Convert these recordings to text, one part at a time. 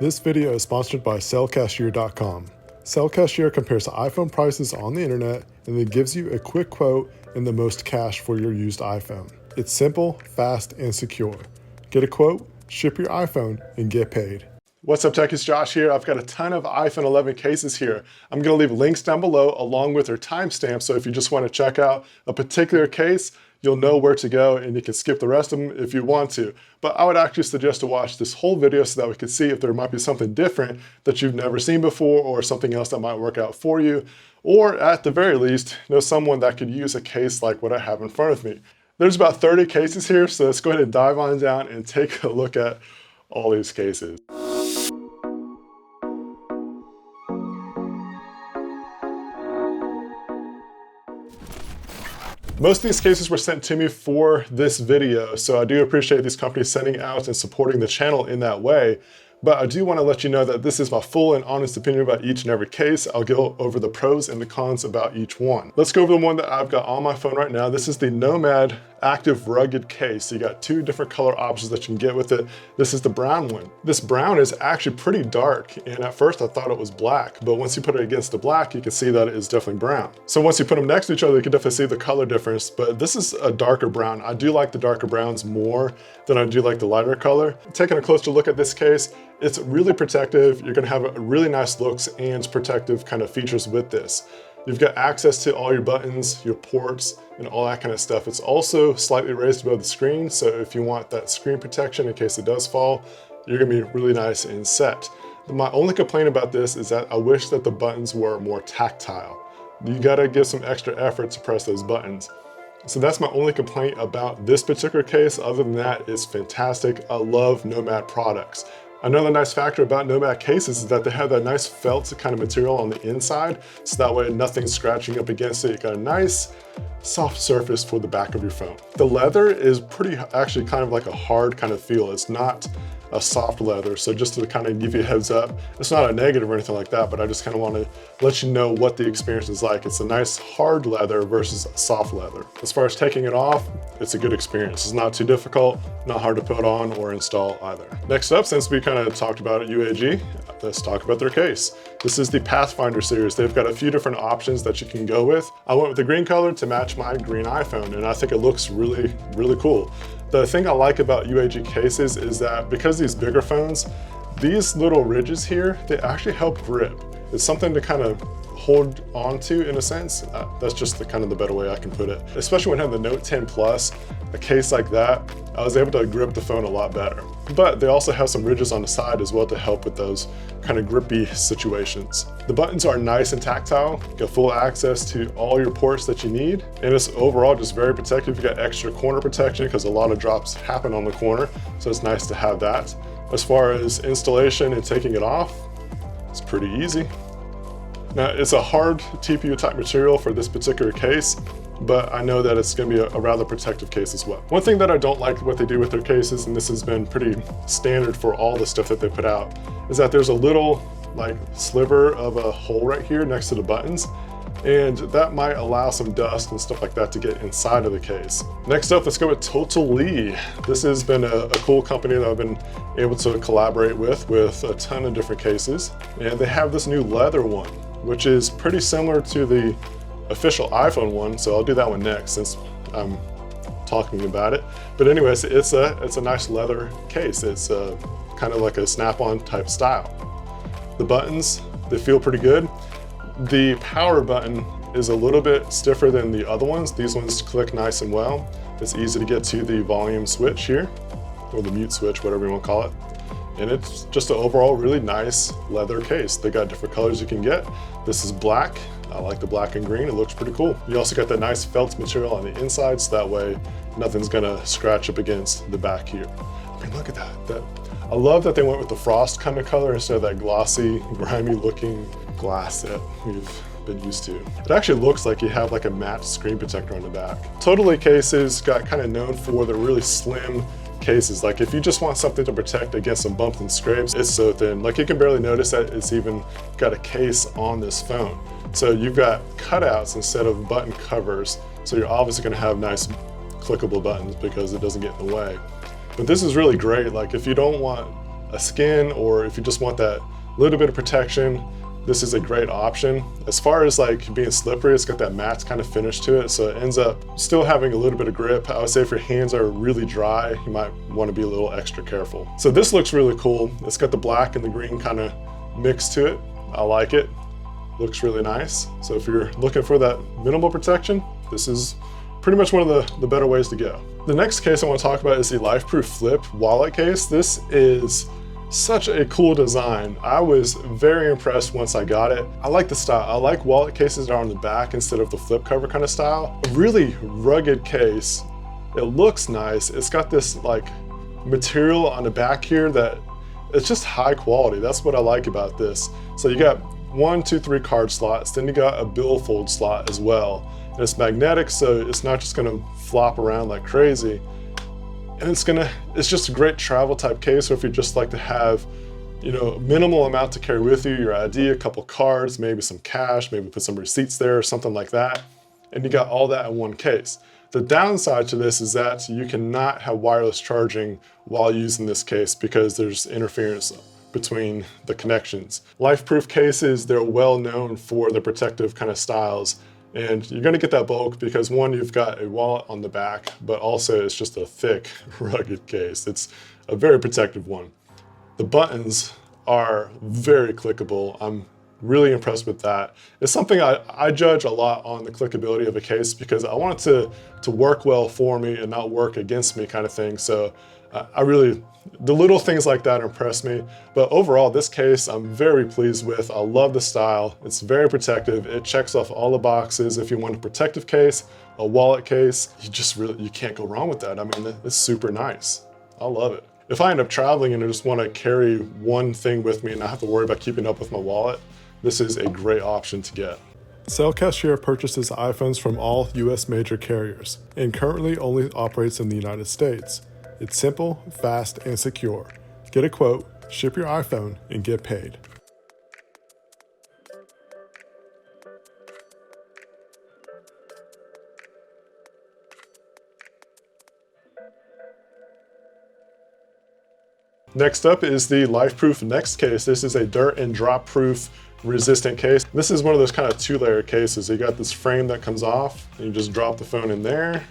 This video is sponsored by sellcashier.com. Sellcashier compares iPhone prices on the internet and then gives you a quick quote and the most cash for your used iPhone. It's simple, fast, and secure. Get a quote, ship your iPhone, and get paid. What's up, techies? Josh here. I've got a ton of iPhone 11 cases here. I'm going to leave links down below along with their timestamp, so if you just want to check out a particular case, you'll know where to go and you can skip the rest of them if you want to. But I would actually suggest to watch this whole video so that we can see if there might be something different that you've never seen before or something else that might work out for you, or at the very least, know someone that could use a case like what I have in front of me. There's about 30 cases here, so let's go ahead and dive on down and take a look at all these cases. Most of these cases were sent to me for this video, so I do appreciate these companies sending out and supporting the channel in that way. But I do want to let you know that this is my full and honest opinion about each and every case. I'll go over the pros and the cons about each one. Let's go over the one that I've got on my phone right now. This is the Nomad Active Rugged Case. So you got two different color options that you can get with it. This is the brown one. This brown is actually pretty dark, and at first I thought it was black, but once you put it against the black, you can see that it is definitely brown. So once you put them next to each other, you can definitely see the color difference, but this is a darker brown. I do like the darker browns more than I do like the lighter color. Taking a closer look at this case, it's really protective. You're gonna have a really nice looks and protective kind of features with this. You've got access to all your buttons, your ports, and all that kind of stuff. It's also slightly raised above the screen, so if you want that screen protection in case it does fall, you're gonna be really nice and set. My only complaint about this is that I wish that the buttons were more tactile. You gotta give some extra effort to press those buttons. So that's my only complaint about this particular case. Other than that, it's fantastic. I love Nomad products. Another nice factor about Nomad cases is that they have that nice felt kind of material on the inside, so that way nothing's scratching up against it. You got a nice soft surface for the back of your phone. The leather is actually kind of like a hard kind of feel. It's not a soft leather, so just to kind of give you a heads up, it's not a negative or anything like that, but I just kind of want to let you know what the experience is like. It's a nice hard leather versus a soft leather. As far as taking it off, it's a good experience. It's not too difficult, not hard to put on or install either. Next up, since we kind of talked about it, UAG, let's talk about their case. This is the Pathfinder series. They've got a few different options that you can go with. I went with the green color to match my green iPhone, and I think it looks really, really cool. The thing I like about UAG cases is that because these bigger phones, these little ridges here, they actually help grip. It's something to kind of hold on to in a sense. That's just the kind of the better way I can put it. Especially when I have the Note 10 Plus, a case like that, I was able to grip the phone a lot better. But they also have some ridges on the side as well to help with those kind of grippy situations. The buttons are nice and tactile. You got full access to all your ports that you need. And it's overall just very protective. You got extra corner protection because a lot of drops happen on the corner. So it's nice to have that. As far as installation and taking it off, it's pretty easy. Now, it's a hard TPU type material for this particular case, but I know that it's gonna be a rather protective case as well. One thing that I don't like what they do with their cases, and this has been pretty standard for all the stuff that they put out, is that there's a little like sliver of a hole right here next to the buttons, and that might allow some dust and stuff like that to get inside of the case. Next up, let's go with Totallee. This has been a cool company that I've been able to collaborate with a ton of different cases, and they have this new leather one, which is pretty similar to the official iPhone one, so I'll do that one next since I'm talking about it. But anyways, it's a nice leather case. It's kind of like a snap-on type style. The buttons, they feel pretty good. The power button is a little bit stiffer than the other ones. These ones click nice and well. It's easy to get to the volume switch here, or the mute switch, whatever you want to call it. And it's just an overall really nice leather case. They got different colors you can get. This is black. I like the black and green. It looks pretty cool. You also got that nice felt material on the inside, so that way nothing's gonna scratch up against the back here. I mean, look at that. I love that they went with the frost kind of color instead of that glossy, grimy looking glass that we've been used to. It actually looks like you have like a matte screen protector on the back. Totallee cases got kind of known for the really slim cases. Like if you just want something to protect against some bumps and scrapes, it's so thin. Like you can barely notice that it's even got a case on this phone. So you've got cutouts instead of button covers. So you're obviously gonna have nice clickable buttons because it doesn't get in the way. But this is really great. Like if you don't want a skin, or if you just want that little bit of protection, this is a great option. As far as like being slippery, it's got that matte kind of finish to it, so it ends up still having a little bit of grip. I would say if your hands are really dry, you might want to be a little extra careful. So this looks really cool. It's got the black and the green kind of mixed to it. I like it. Looks really nice. So if you're looking for that minimal protection, this is pretty much one of the better ways to go. The next case I want to talk about is the LifeProof Flip wallet case. This is such a cool design. I was very impressed once I got it. I like the style. I like wallet cases that are on the back instead of the flip cover kind of style. A really rugged case. It looks nice. It's got this like material on the back here that it's just high quality. That's what I like about this. So you got 1, 2, 3 card slots, then you got a billfold slot as well. And it's magnetic, so it's not just gonna flop around like crazy. And it's just a great travel type case, or if you just like to have, you know, minimal amount to carry with you, your ID, a couple cards, maybe some cash, maybe put some receipts there or something like that. And you got all that in one case. The downside to this is that you cannot have wireless charging while using this case because there's interference between the connections. LifeProof cases, they're well known for the protective kind of styles. And you're gonna get that bulk because one, you've got a wallet on the back, but also it's just a thick, rugged case. It's a very protective one. The buttons are very clickable. I'm really impressed with that. It's something I judge a lot on the clickability of a case because I want it to work well for me and not work against me kind of thing. So the little things like that impress me. But overall, this case I'm very pleased with. I love the style. It's very protective. It checks off all the boxes. If you want a protective case, a wallet case, you can't go wrong with that. I mean, it's super nice. I love it. If I end up traveling and I just want to carry one thing with me and not have to worry about keeping up with my wallet, this is a great option to get. Cell Cashier purchases iPhones from all US major carriers and currently only operates in the United States. It's simple, fast, and secure. Get a quote, ship your iPhone, and get paid. Next up is the LifeProof Next case. This is a dirt and drop proof resistant case. This is one of those kind of 2-layer cases. You got this frame that comes off, and you just drop the phone in there.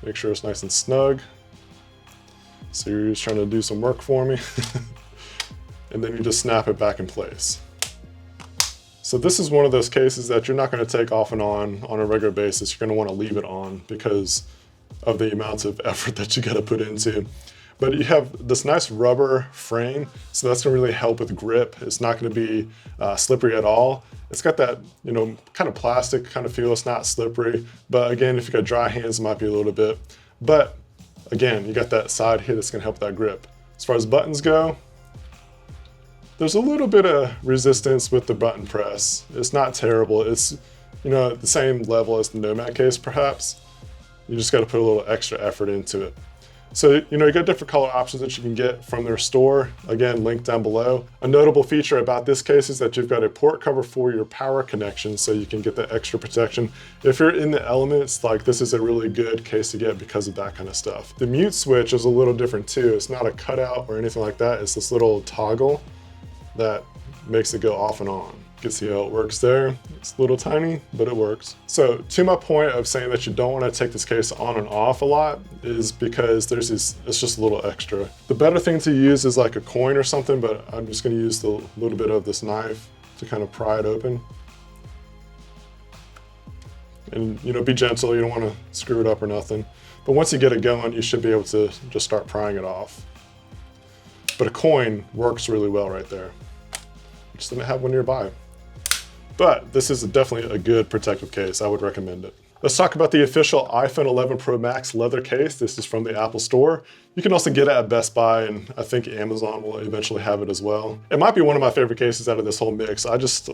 Make sure it's nice and snug. So you're just trying to do some work for me. And then you just snap it back in place. So this is one of those cases that you're not going to take off and on a regular basis. You're going to want to leave it on because of the amounts of effort that you got to put into. But you have this nice rubber frame, so that's going to really help with grip. It's not going to be slippery at all. It's got that, you know, kind of plastic kind of feel. It's not slippery, but again, if you got dry hands, it might be a little bit. But again, you got that side here that's going to help that grip. As far as buttons go, there's a little bit of resistance with the button press. It's not terrible. It's, you know, at the same level as the Nomad case, perhaps. You just got to put a little extra effort into it. So, you know, you got different color options that you can get from their store. Again, linked down below. A notable feature about this case is that you've got a port cover for your power connection, so you can get that extra protection. If you're in the elements, like this is a really good case to get because of that kind of stuff. The mute switch is a little different too. It's not a cutout or anything like that. It's this little toggle that makes it go off and on. You can see how it works there. It's a little tiny, but it works. So to my point of saying that you don't want to take this case on and off a lot is because it's just a little extra. The better thing to use is like a coin or something, but I'm just going to use the little bit of this knife to kind of pry it open. And, you know, be gentle. You don't want to screw it up or nothing. But once you get it going, you should be able to just start prying it off. But a coin works really well right there. I just didn't have one nearby. But this is definitely a good protective case. I would recommend it. Let's talk about the official iPhone 11 Pro Max leather case. This is from the Apple Store. You can also get it at Best Buy, and I think Amazon will eventually have it as well. It might be one of my favorite cases out of this whole mix. I just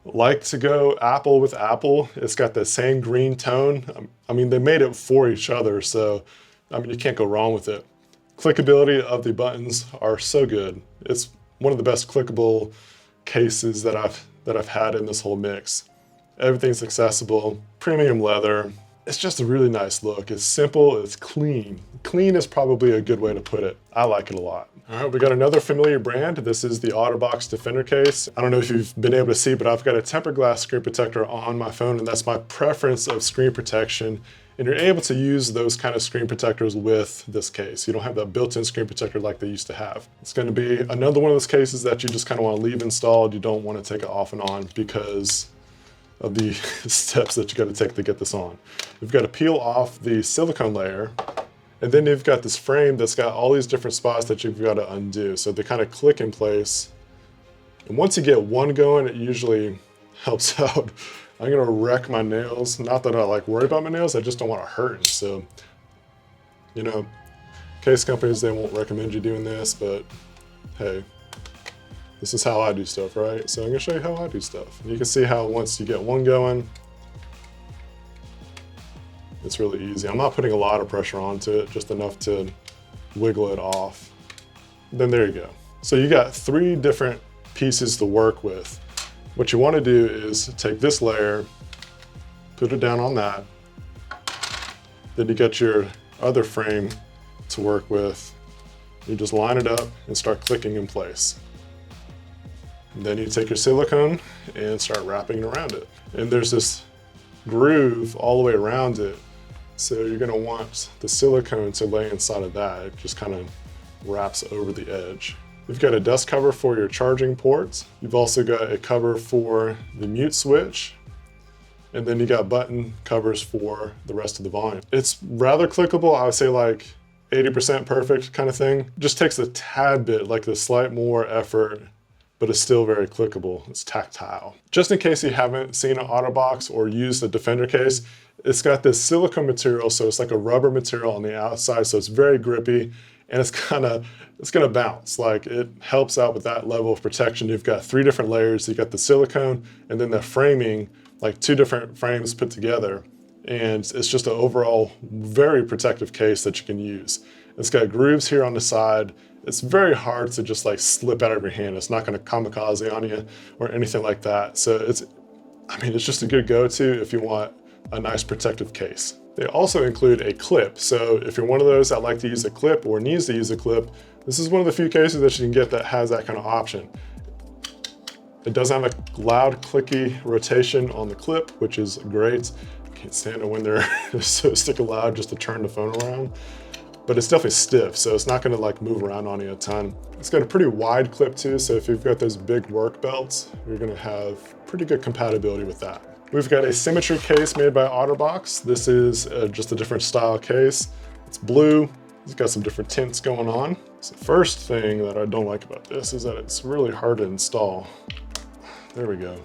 like to go Apple with Apple. It's got the same green tone. I mean, they made it for each other, so I mean, you can't go wrong with it. Clickability of the buttons are so good. It's one of the best clickable cases that I've had in this whole mix. Everything's accessible, premium leather. it's just a really nice look. It's simple, it's clean. Clean is probably a good way to put it. I like it a lot. All right, we got another familiar brand. This is the OtterBox Defender case. I don't know if you've been able to see, but I've got a tempered glass screen protector on my phone, and that's my preference of screen protection. And you're able to use those kind of screen protectors with this case. You don't have that built-in screen protector like they used to have. It's gonna be another one of those cases that you just kind of want to leave installed. You don't want to take it off and on because of the steps that you got to take to get this on. You've got to peel off the silicone layer, and then you've got this frame that's got all these different spots that you've got to undo. So they kind of click in place. And once you get one going, it usually helps out. I'm gonna wreck my nails. Not that I like worry about my nails, I just don't want to hurt them. So, you know, case companies, they won't recommend you doing this, but hey, this is how I do stuff, right? So I'm gonna show you how I do stuff. And you can see how once you get one going, it's really easy. I'm not putting a lot of pressure onto it, just enough to wiggle it off. Then there you go. So you got 3 different pieces to work with. What you want to do is take this layer, put it down on that. Then you get your other frame to work with. You just line it up and start clicking in place. And then you take your silicone and start wrapping it around it. And there's this groove all the way around it. So you're gonna want the silicone to lay inside of that. It just kind of wraps over the edge. You've got a dust cover for your charging ports. You've also got a cover for the mute switch. And then you got button covers for the rest of the volume. It's rather clickable. I would say like 80% perfect kind of thing. Just takes a tad bit, like a slight more effort, but it's still very clickable. It's tactile. Just in case you haven't seen an OtterBox or used a Defender case, it's got this silicone material, so it's like a rubber material on the outside, so it's very grippy, and it's gonna bounce. Like, it helps out with that level of protection. You've got 3 different layers. You got the silicone and then the framing, like 2 different frames put together. And it's just an overall very protective case that you can use. It's got grooves here on the side. It's very hard to just like slip out of your hand. It's not gonna kamikaze on you or anything like that. So it's just a good go-to if you want a nice protective case. They also include a clip. So if you're one of those that like to use a clip or needs to use a clip, this is one of the few cases that you can get that has that kind of option. It does have a loud clicky rotation on the clip, which is great. I can't stand it when they're so sticking loud just to turn the phone around. But it's definitely stiff, so it's not gonna like move around on you a ton. It's got a pretty wide clip too, so if you've got those big work belts, you're gonna have pretty good compatibility with that. We've got a symmetry case made by OtterBox. This is just a different style case. It's blue, it's got some different tints going on. So the first thing that I don't like about this is that it's really hard to install. There we go.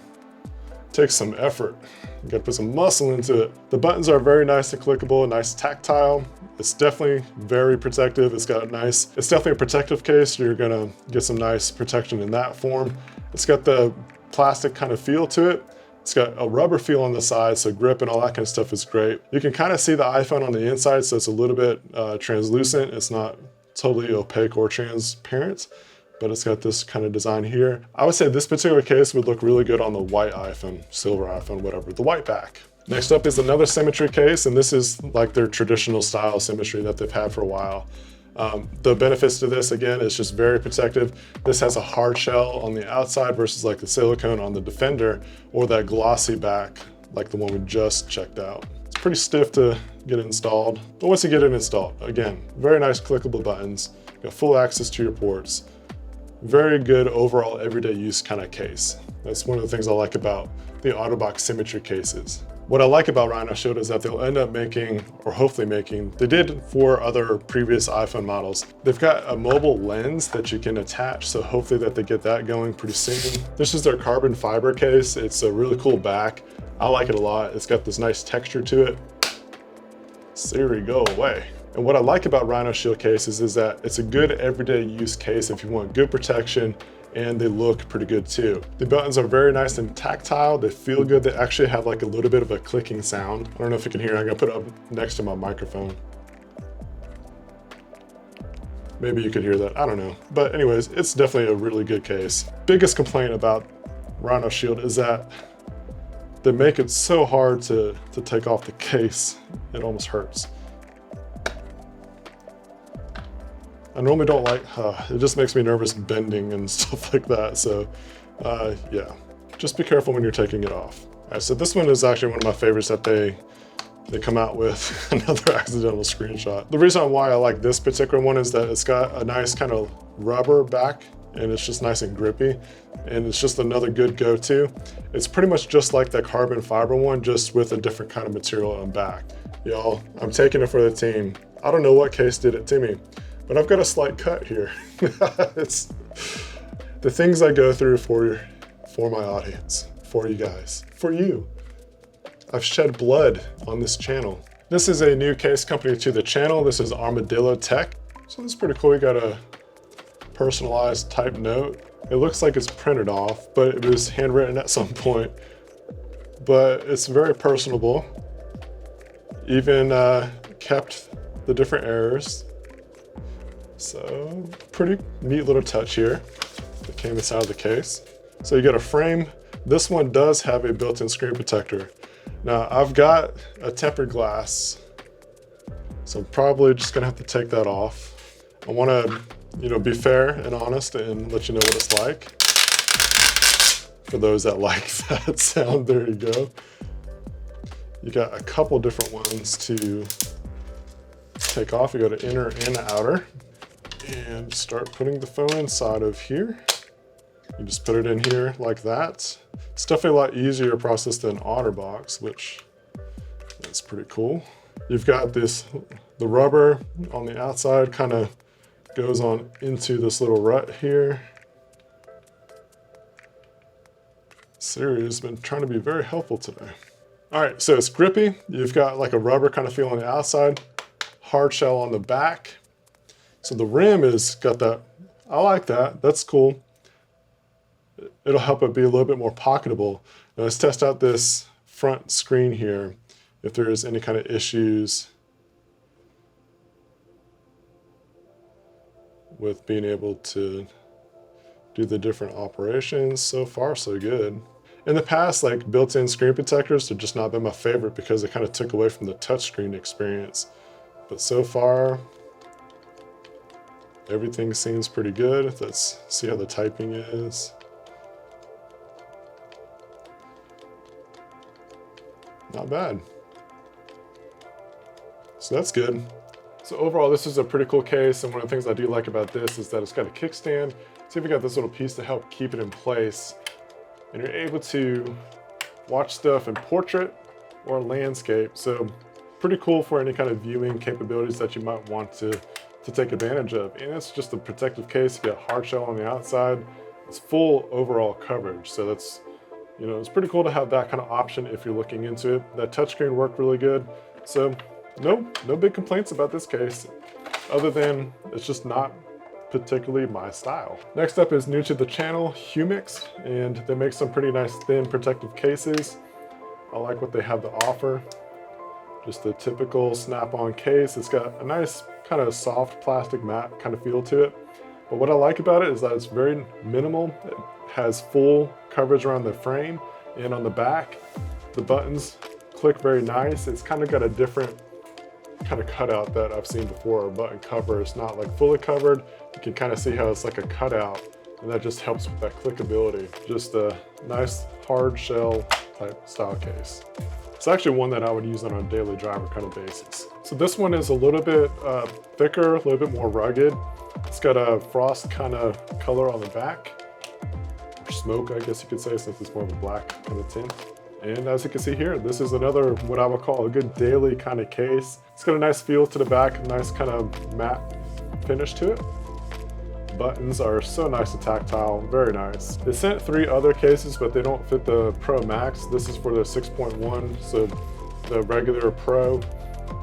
Takes some effort. You gotta put some muscle into it. The buttons are very nice and clickable, nice tactile. It's definitely very protective. It's definitely a protective case. You're gonna get some nice protection in that form. It's got the plastic kind of feel to it. It's got a rubber feel on the side, so grip and all that kind of stuff is great. You can kind of see the iPhone on the inside, so it's a little bit translucent. It's not totally opaque or transparent, but it's got this kind of design here. I would say this particular case would look really good on the white iPhone, silver iPhone, whatever, the white back. Next up is another symmetry case, and this is like their traditional style symmetry that they've had for a while. The benefits to this, again, is just very protective. This has a hard shell on the outside versus like the silicone on the Defender or that glossy back like the one we just checked out. It's pretty stiff to get installed, but once you get it installed, again, very nice clickable buttons, got full access to your ports, very good overall everyday use kind of case. That's one of the things I like about the OtterBox symmetry cases. What I like about RhinoShield is that they'll end up making, or hopefully making, they did for other previous iPhone models. They've got a mobile lens that you can attach, so hopefully that they get that going pretty soon. This is their carbon fiber case. It's a really cool back. I like it a lot. It's got this nice texture to it. Siri, go away. And what I like about RhinoShield cases is that it's a good everyday use case if you want good protection, and they look pretty good too. The buttons are very nice and tactile. They feel good. They actually have like a little bit of a clicking sound. I don't know if you can hear it. I'm gonna put it up next to my microphone. Maybe you could hear that, I don't know. But anyways, it's definitely a really good case. Biggest complaint about RhinoShield is that they make it so hard to take off the case, it almost hurts. I normally don't like, it just makes me nervous bending and stuff like that. So yeah, just be careful when you're taking it off. All right, so this one is actually one of my favorites that they come out with another accidental screenshot. The reason why I like this particular one is that it's got a nice kind of rubber back and it's just nice and grippy, and it's just another good go-to. It's pretty much just like that carbon fiber one, just with a different kind of material on back. Y'all, I'm taking it for the team. I don't know what case did it to me, but I've got a slight cut here. It's the things I go through for my audience, for you guys, for you. I've shed blood on this channel. This is a new case company to the channel. This is ArmadilloTek. So this is pretty cool. You got a personalized type note. It looks like it's printed off, but it was handwritten at some point. But it's very personable. Even kept the different errors. So pretty neat little touch here that came inside of the case. So you get a frame. This one does have a built-in screen protector. Now I've got a tempered glass, so I'm probably just gonna have to take that off. I wanna, be fair and honest and let you know what it's like. For those that like that sound, there you go. You got a couple different ones to take off. You go to inner and outer and start putting the phone inside of here. You just put it in here like that. It's definitely a lot easier process than OtterBox, which is pretty cool. You've got the rubber on the outside kind of goes on into this little rut here. Siri has been trying to be very helpful today. All right, so it's grippy. You've got like a rubber kind of feel on the outside, hard shell on the back. So the rim is got that, I like that, that's cool. It'll help it be a little bit more pocketable. Now let's test out this front screen here, if there is any kind of issues with being able to do the different operations. So far, so good. In the past, like built-in screen protectors have just not been my favorite because it kind of took away from the touchscreen experience. But so far, everything seems pretty good. Let's see how the typing is. Not bad. So that's good. So overall, this is a pretty cool case, and one of the things I do like about this is that it's got a kickstand. So you've got this little piece to help keep it in place, and you're able to watch stuff in portrait or landscape. So pretty cool for any kind of viewing capabilities that you might want to take advantage of. And it's just a protective case. You got hard shell on the outside. It's full overall coverage. So that's, it's pretty cool to have that kind of option if you're looking into it. That touchscreen worked really good. So no big complaints about this case, other than it's just not particularly my style. Next up is new to the channel, Humixx, and they make some pretty nice thin protective cases. I like what they have to offer. Just a typical snap-on case. It's got a nice kind of soft plastic matte kind of feel to it. But what I like about it is that it's very minimal. It has full coverage around the frame and on the back. The buttons click very nice. It's kind of got a different kind of cutout that I've seen before. A button cover, it's not like fully covered. You can kind of see how it's like a cutout, and that just helps with that clickability. Just a nice hard shell type style case. It's actually one that I would use on a daily driver kind of basis. So this one is a little bit thicker, a little bit more rugged. It's got a frost kind of color on the back, or smoke, I guess you could say, since it's more of a black kind of tint. And as you can see here, this is another what I would call a good daily kind of case. It's got a nice feel to the back, a nice kind of matte finish to it. Buttons are so nice and tactile, very nice. They sent 3 other cases, but they don't fit the Pro Max. This is for the 6.1, so the regular Pro.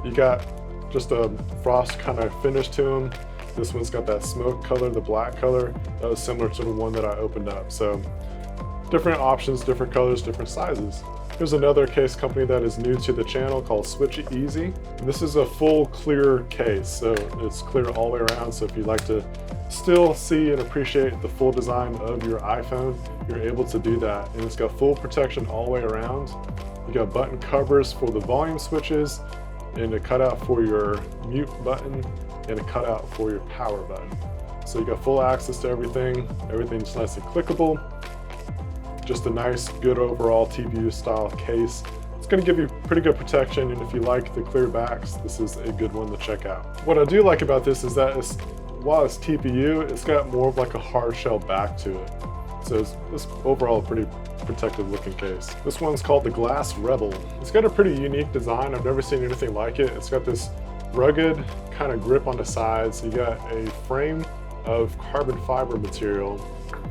You got just a frost kind of finish to them. This one's got that smoke color, the black color. That was similar to the one that I opened up. So different options, different colors, different sizes. Here's another case company that is new to the channel called SwitchEasy. This is a full clear case, so it's clear all the way around. So if you like to still see and appreciate the full design of your iPhone, you're able to do that. And it's got full protection all the way around. You got button covers for the volume switches, and a cutout for your mute button, and a cutout for your power button. So you got full access to everything. Everything's nice and clickable. Just a nice, good overall TPU style case. It's gonna give you pretty good protection, and if you like the clear backs, this is a good one to check out. What I do like about this is that while it's TPU, it's got more of like a hard shell back to it. So it's overall a pretty protective looking case. This one's called the Glass Rebel. It's got a pretty unique design. I've never seen anything like it. It's got this rugged kind of grip on the sides. You got a frame of carbon fiber material.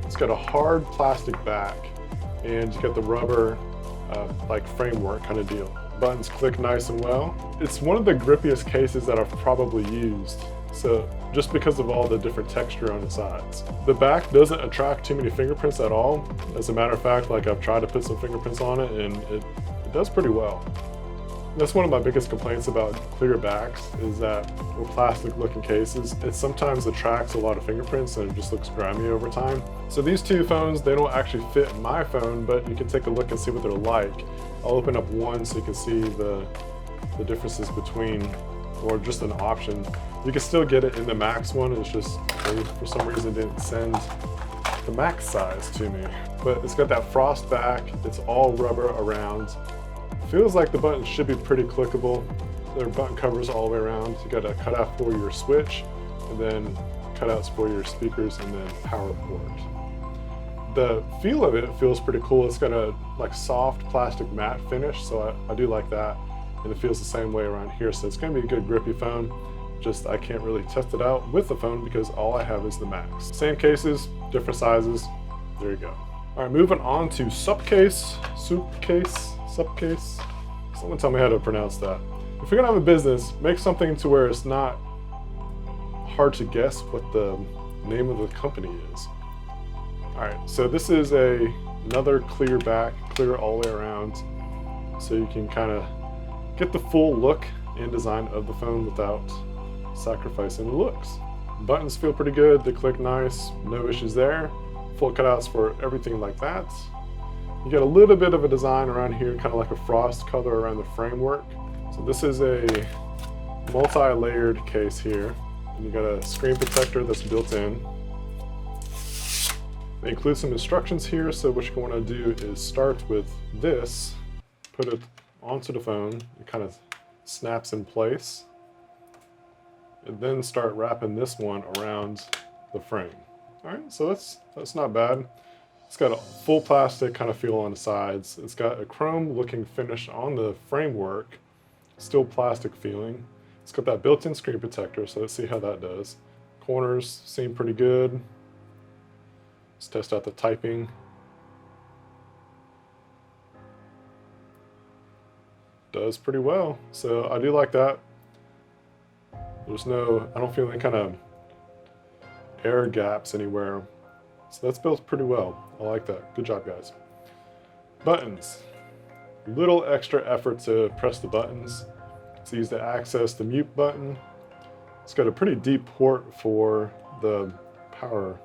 It's got a hard plastic back, and you got the rubber like framework kind of deal. Buttons click nice and well. It's one of the grippiest cases that I've probably used. So just because of all the different texture on the sides. The back doesn't attract too many fingerprints at all. As a matter of fact, like I've tried to put some fingerprints on it, and it does pretty well. That's one of my biggest complaints about clear backs, is that with plastic looking cases, it sometimes attracts a lot of fingerprints and it just looks grimy over time. So these two phones, they don't actually fit my phone, but you can take a look and see what they're like. I'll open up one so you can see the differences between, or just an option. You can still get it in the Max one, it's just, for some reason, it didn't send the Max size to me. But it's got that frost back, it's all rubber around. Feels like the buttons should be pretty clickable. There are button covers all the way around. You got a cutout for your switch, and then cutouts for your speakers, and then power port. The feel of it feels pretty cool. It's got a like soft plastic matte finish, so I do like that. And it feels the same way around here, so it's gonna be a good grippy phone. Just I can't really test it out with the phone because all I have is the Max. Same cases, different sizes. There you go. All right, moving on to SUPCASE. Someone tell me how to pronounce that. If you're gonna have a business, make something to where it's not hard to guess what the name of the company is. All right, so this is another clear back, clear all the way around, so you can kind of get the full look and design of the phone without sacrificing the looks. Buttons feel pretty good, they click nice, no issues there. Full cutouts for everything like that. You get a little bit of a design around here, kind of like a frost color around the framework. So this is a multi-layered case here. And you got a screen protector that's built in. They include some instructions here, so what you want to do is start with this, put it onto the phone, it kind of snaps in place, and then start wrapping this one around the frame. All right, so that's not bad. It's got a full plastic kind of feel on the sides. It's got a chrome looking finish on the framework, still plastic feeling. It's got that built-in screen protector, so let's see how that does. Corners seem pretty good. Let's test out the typing. Does pretty well, so I do like that. There's I don't feel any kind of air gaps anywhere. So that's built pretty well. I like that. Good job, guys. Buttons. Little extra effort to press the buttons. It's easy to access the mute button. It's got a pretty deep port for the power.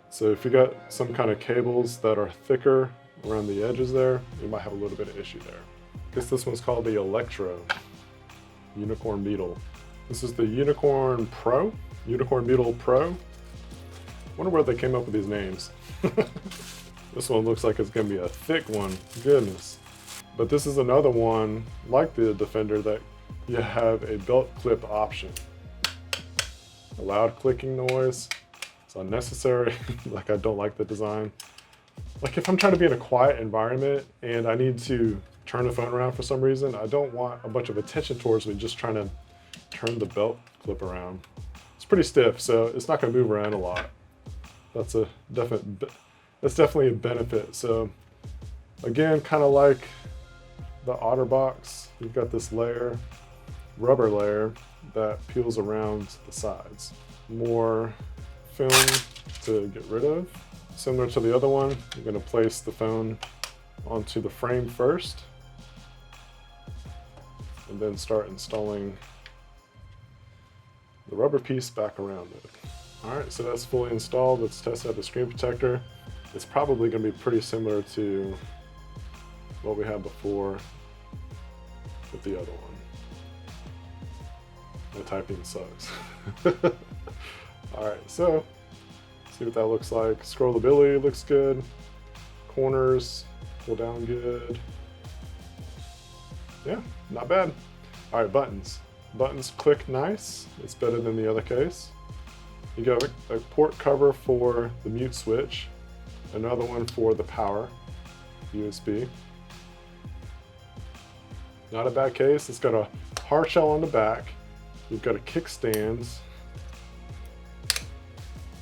So if you got some kind of cables that are thicker around the edges there, you might have a little bit of issue there. I guess this one's called the Electro Unicorn Beetle. This is the Unicorn Beetle Pro. Wonder where they came up with these names. This one looks like it's gonna be a thick one, goodness. But this is another one, like the Defender, that you have a belt clip option. A loud clicking noise, it's unnecessary. Like I don't like the design. Like if I'm trying to be in a quiet environment and I need to turn the phone around for some reason, I don't want a bunch of attention towards me just trying to turn the belt clip around. It's pretty stiff, so it's not gonna move around a lot. That's definitely a benefit. So again, kind of like the OtterBox, you've got this rubber layer that peels around the sides. More film to get rid of. Similar to the other one, you're gonna place the phone onto the frame first, and then start installing the rubber piece back around it. All right, so that's fully installed. Let's test out the screen protector. It's probably gonna be pretty similar to what we had before with the other one. My typing sucks. All right, so see what that looks like. Scrollability looks good. Corners pull down good. Yeah, not bad. All right, buttons. Buttons click nice. It's better than the other case. You got a port cover for the mute switch, another one for the power USB. Not a bad case. It's got a hard shell on the back. You've got a kickstand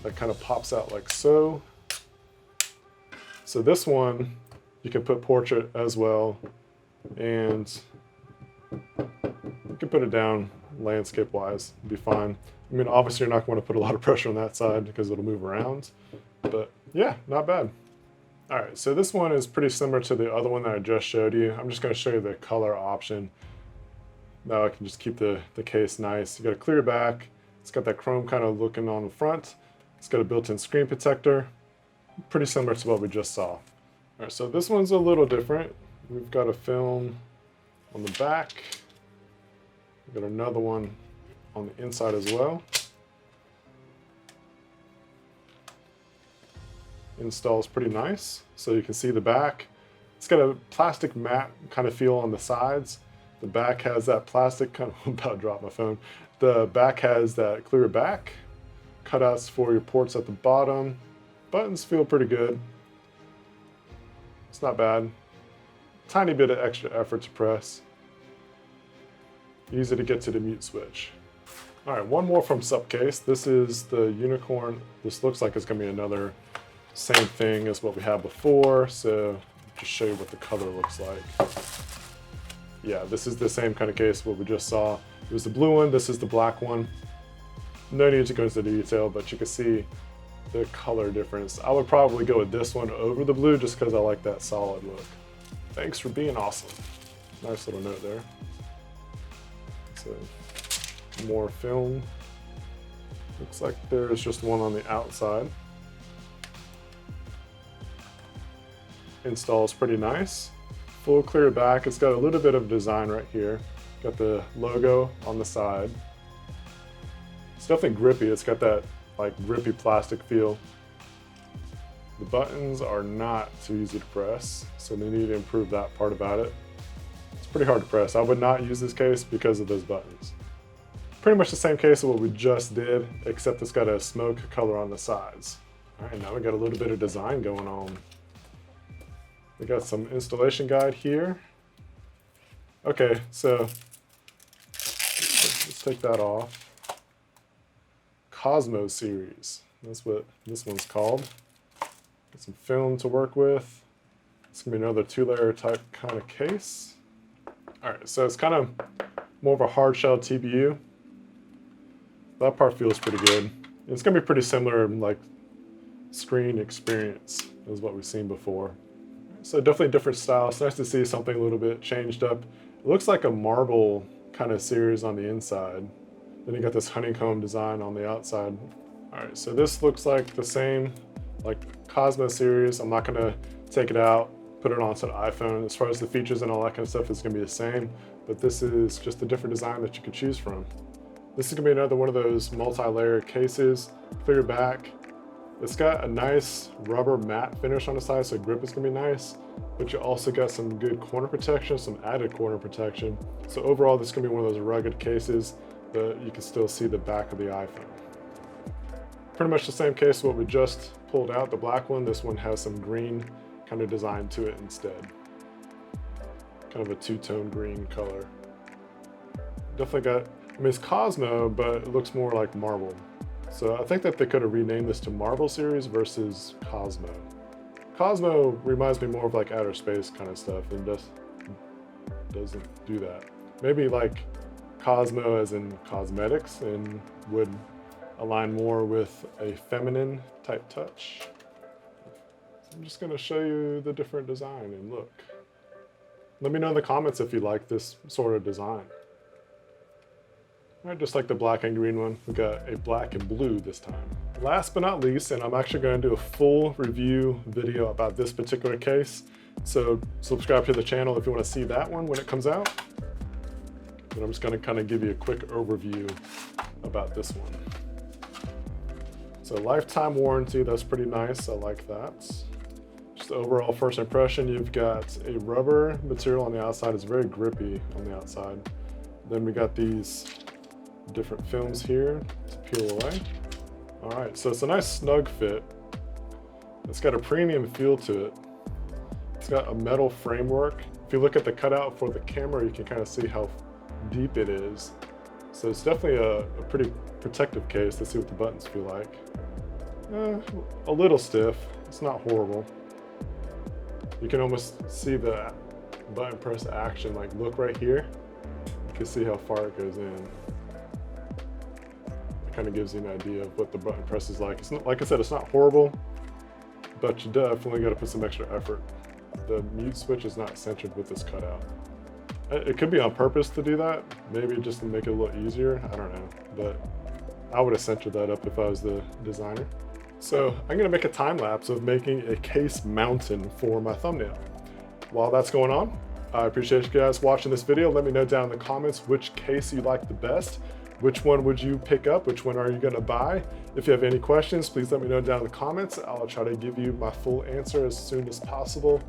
that kind of pops out like so. So this one, you can put portrait as well, and you can put it down landscape wise, it'll be fine. I mean, obviously you're not going to put a lot of pressure on that side because it'll move around, but yeah, not bad. All right, so this one is pretty similar to the other one that I just showed you. I'm just going to show you the color option. Now I can just keep the case nice. You got a clear back. It's got that chrome kind of looking on the front. It's got a built-in screen protector. Pretty similar to what we just saw. All right, so this one's a little different. We've got a film on the back. We've got another one on the inside as well. Installs pretty nice, so you can see the back. It's got a plastic matte kind of feel on the sides. The back has that plastic kind of, I'm about to drop my phone. The back has that clear back, cutouts for your ports at the bottom. Buttons feel pretty good. It's not bad. Tiny bit of extra effort to press. Easy to get to the mute switch. All right, one more from SUPCASE. This is the unicorn. This looks like it's gonna be another same thing as what we had before, so just show you what the color looks like. Yeah, this is the same kind of case what we just saw. It was the blue one, this is the black one. No need to go into the detail, but you can see the color difference. I would probably go with this one over the blue just because I like that solid look. Thanks for being awesome. Nice little note there. So, more film. Looks like there's just one on the outside. Installs pretty nice. Full clear back. It's got a little bit of design right here. Got the logo on the side. It's definitely grippy. It's got that like grippy plastic feel. The buttons are not too easy to press, so they need to improve that part about it. It's pretty hard to press. I would not use this case because of those buttons. Pretty much the same case of what we just did, except it's got a smoke color on the sides. All right, now we got a little bit of design going on. We got some installation guide here. Okay, so let's take that off. Cosmo series, that's what this one's called. Got some film to work with. It's gonna be another 2-layer type kind of case. All right, so it's kind of more of a hard shell TPU. That part feels pretty good. It's gonna be pretty similar like screen experience as what we've seen before. So definitely different style. It's nice to see something a little bit changed up. It looks like a marble kind of series on the inside. Then you got this honeycomb design on the outside. All right, so this looks like the same like Cosmo series. I'm not gonna take it out, put it onto the iPhone. As far as the features and all that kind of stuff is gonna be the same, but this is just a different design that you could choose from. This is gonna be another one of those multi-layer cases, clear back. It's got a nice rubber matte finish on the side, so grip is gonna be nice, but you also got some good corner protection, some added corner protection. So overall, this is gonna be one of those rugged cases, but you can still see the back of the iPhone. Pretty much the same case what we just pulled out, the black one. This one has some green kind of design to it instead. Kind of a two-tone green color. Definitely got, I mean, it's Cosmo, but it looks more like marble. So I think that they could have renamed this to Marble Series versus Cosmo. Cosmo reminds me more of like outer space kind of stuff and doesn't do that. Maybe like Cosmo as in cosmetics and would align more with a feminine type touch. So I'm just gonna show you the different design and look. Let me know in the comments if you like this sort of design. All right, just like the black and green one, we got a black and blue this time. last but not least, and I'm actually going to do a full review video about this particular case. So subscribe to the channel if you want to see that one when it comes out. And I'm just going to kind of give you a quick overview about this one. So lifetime warranty, that's pretty nice. I like that. Just overall first impression, you've got a rubber material on the outside. It's very grippy on the outside. Then we got these different films here to peel away. All right, so it's a nice snug fit. It's got a premium feel to it. It's got a metal framework. If you look at the cutout for the camera, you can kind of see how deep it is. So it's definitely a pretty protective case. Let's see what the buttons feel like. A little stiff, it's not horrible. You can almost see the button press action, like look right here. You can see how far it goes in. It kind of gives you an idea of what the button press is like. It's not, like I said, it's not horrible, but you definitely got to put some extra effort. The mute switch is not centered with this cutout. It could be on purpose to do that, maybe just to make it a little easier, I don't know, but I would have centered that up if I was the designer. So I'm gonna make a time lapse of making a case mountain for my thumbnail. While that's going on, I appreciate you guys watching this video. Let me know down in the comments which case you like the best. Which one would you pick up? Which one are you gonna buy? If you have any questions, please let me know down in the comments. I'll try to give you my full answer as soon as possible.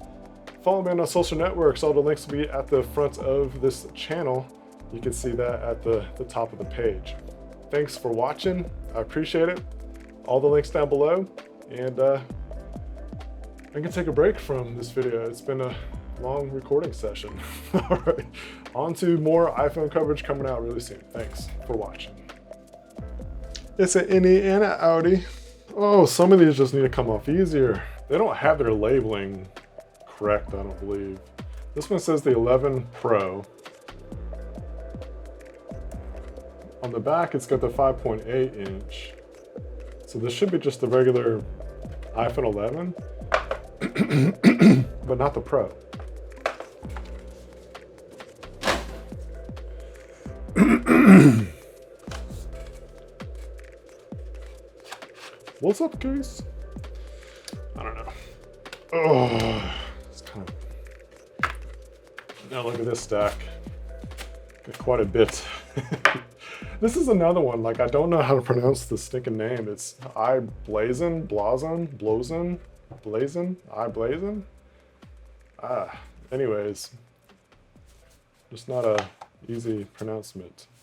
Follow me on our social networks. All the links will be at the front of this channel. You can see that at the top of the page. Thanks for watching. I appreciate it. All the links down below. And I can take a break from this video. It's been a long recording session. All right, on to more iPhone coverage coming out really soon. Thanks for watching. It's an Innie and an Audi. Oh, some of these just need to come off easier. They don't have their labeling correct, I don't believe. This one says the 11 Pro. On the back, it's got the 5.8 inch. So this should be just the regular iPhone 11, but not the Pro. What's up, guys? I don't know. Oh, it's kind of. Now look at this stack. Got quite a bit. This is another one. Like, I don't know how to pronounce the stinking name. It's i-Blason, i-Blason. Anyways, just not a easy pronouncement.